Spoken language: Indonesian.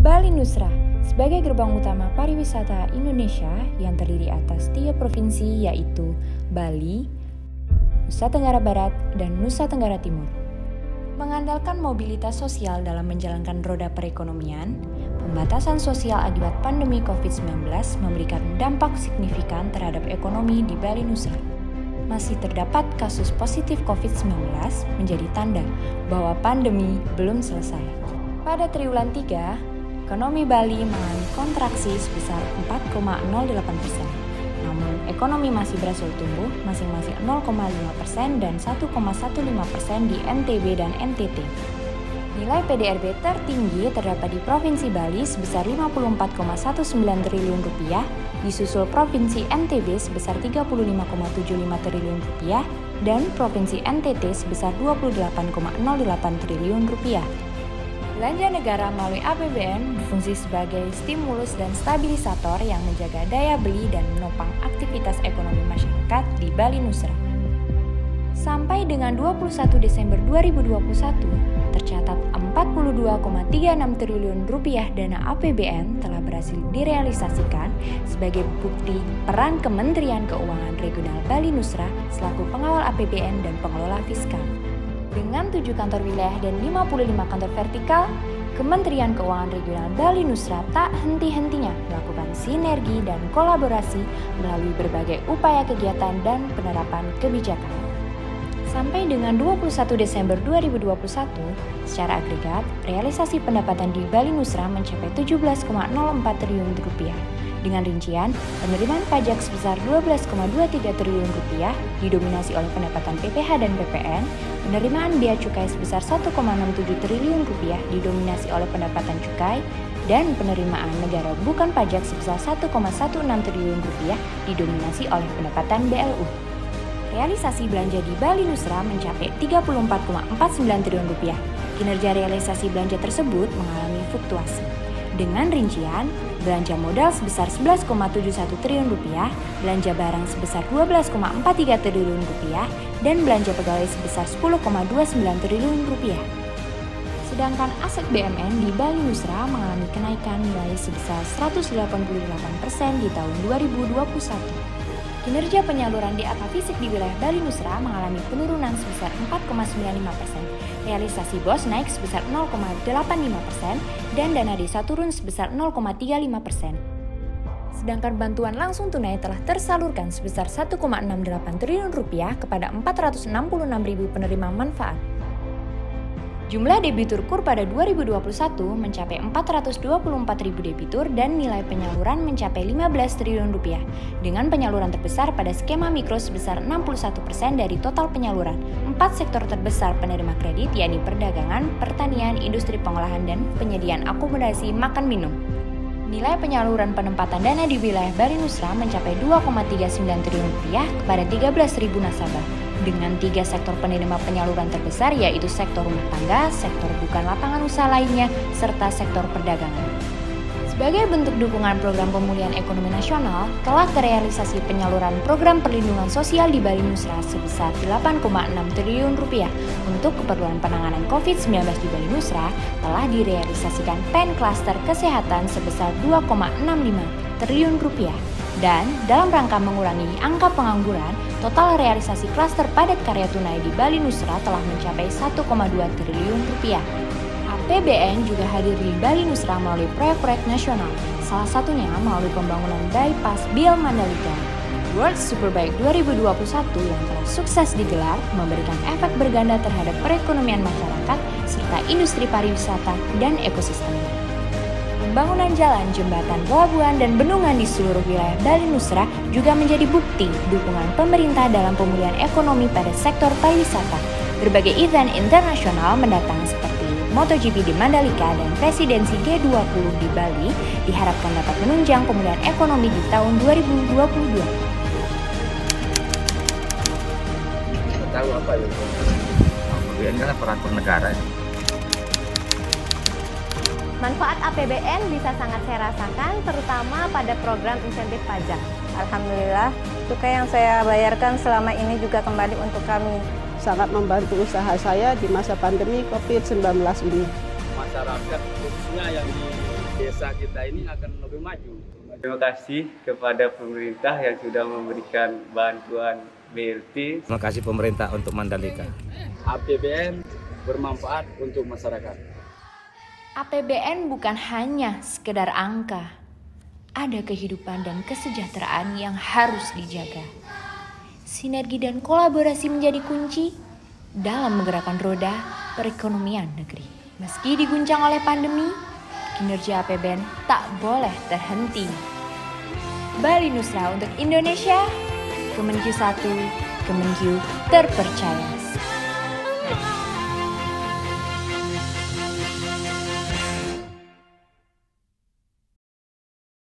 Bali Nusra sebagai gerbang utama pariwisata Indonesia yang terdiri atas 3 provinsi yaitu Bali, Nusa Tenggara Barat, dan Nusa Tenggara Timur. Mengandalkan mobilitas sosial dalam menjalankan roda perekonomian, pembatasan sosial akibat pandemi COVID-19 memberikan dampak signifikan terhadap ekonomi di Bali Nusra. Masih terdapat kasus positif COVID-19 menjadi tanda bahwa pandemi belum selesai. Pada triwulan 3, ekonomi Bali mengalami kontraksi sebesar 4,08%. Namun, ekonomi masih berhasil tumbuh masing-masing 0,5% dan 1,15% di NTB dan NTT. Nilai PDRB tertinggi terdapat di Provinsi Bali sebesar Rp54,19 triliun, disusul Provinsi NTB sebesar Rp35,75 triliun, dan Provinsi NTT sebesar Rp28,08 triliun. Belanja negara melalui APBN berfungsi sebagai stimulus dan stabilisator yang menjaga daya beli dan menopang aktivitas ekonomi masyarakat di Bali Nusra. Sampai dengan 21 Desember 2021, tercatat Rp42,36 triliun dana APBN telah berhasil direalisasikan sebagai bukti peran Kementerian Keuangan Regional Bali Nusra selaku pengawal APBN dan pengelola fiskal. Dengan 7 kantor wilayah dan 55 kantor vertikal, Kementerian Keuangan Regional Bali Nusra tak henti-hentinya melakukan sinergi dan kolaborasi melalui berbagai upaya kegiatan dan penerapan kebijakan. Sampai dengan 21 Desember 2021, secara agregat, realisasi pendapatan di Bali Nusra mencapai Rp17,04 triliun. Dengan rincian, penerimaan pajak sebesar Rp12,23 triliun didominasi oleh pendapatan PPH dan PPN, penerimaan bea cukai sebesar Rp1,67 triliun didominasi oleh pendapatan cukai, dan penerimaan negara bukan pajak sebesar Rp1,16 triliun didominasi oleh pendapatan BLU. Realisasi belanja di Bali Nusra mencapai Rp34,49 triliun. Kinerja realisasi belanja tersebut mengalami fluktuasi. Dengan rincian, belanja modal sebesar Rp11,71 triliun, belanja barang sebesar Rp12,43 triliun, dan belanja pegawai sebesar Rp10,29 triliun. Sedangkan aset BUMN di Bali Nusra mengalami kenaikan nilai sebesar 188% di tahun 2021. Kinerja penyaluran DAK fisik di wilayah Bali Nusra mengalami penurunan sebesar 4,95%, realisasi BOS naik sebesar 0,85%, dan dana desa turun sebesar 0,35%. Sedangkan bantuan langsung tunai telah tersalurkan sebesar Rp1,68 triliun kepada 466.000 penerima manfaat. Jumlah debitur KUR pada 2021 mencapai 424.000 debitur dan nilai penyaluran mencapai Rp15 triliun dengan penyaluran terbesar pada skema mikro sebesar 61% dari total penyaluran. 4 sektor terbesar penerima kredit yakni perdagangan, pertanian, industri pengolahan, dan penyediaan akomodasi makan minum. Nilai penyaluran penempatan dana di wilayah Bali Nusra mencapai Rp2,39 triliun kepada 13.000 nasabah. Dengan 3 sektor penerima penyaluran terbesar yaitu sektor rumah tangga, sektor bukan lapangan usaha lainnya, serta sektor perdagangan. Sebagai bentuk dukungan program pemulihan ekonomi nasional, telah terrealisasi penyaluran program perlindungan sosial di Bali Nusra sebesar Rp8,6 triliun. Untuk keperluan penanganan COVID-19 di Bali Nusra, telah direalisasikan PEN klaster kesehatan sebesar Rp2,65 triliun. Dan dalam rangka mengurangi angka pengangguran, total realisasi klaster padat karya tunai di Bali Nusra telah mencapai Rp1,2 triliun. APBN juga hadir di Bali Nusra melalui proyek-proyek nasional, salah satunya melalui pembangunan bypass Bil Mandalika. World Superbike 2021 yang telah sukses digelar memberikan efek berganda terhadap perekonomian masyarakat serta industri pariwisata dan ekosistemnya. Pembangunan jalan, jembatan, pelabuhan, dan bendungan di seluruh wilayah Bali Nusra juga menjadi bukti dukungan pemerintah dalam pemulihan ekonomi pada sektor pariwisata. Berbagai event internasional mendatang seperti MotoGP di Mandalika dan presidensi G20 di Bali diharapkan dapat menunjang pemulihan ekonomi di tahun 2022. Kita tahu apa itu? APBN kan aparatur negara. Manfaat APBN bisa sangat saya rasakan, terutama pada program insentif pajak. Alhamdulillah, cukai yang saya bayarkan selama ini juga kembali untuk kami. Sangat membantu usaha saya di masa pandemi COVID-19 ini. Masyarakat khususnya yang di desa kita ini akan lebih maju. Terima kasih kepada pemerintah yang sudah memberikan bantuan BLT. Terima kasih pemerintah untuk Mandalika. APBN bermanfaat untuk masyarakat. APBN bukan hanya sekedar angka. Ada kehidupan dan kesejahteraan yang harus dijaga. Sinergi dan kolaborasi menjadi kunci dalam menggerakkan roda perekonomian negeri. Meski diguncang oleh pandemi, kinerja APBN tak boleh terhenti. Bali Nusra untuk Indonesia, Kemenkyu 1, Kemenkyu terpercaya.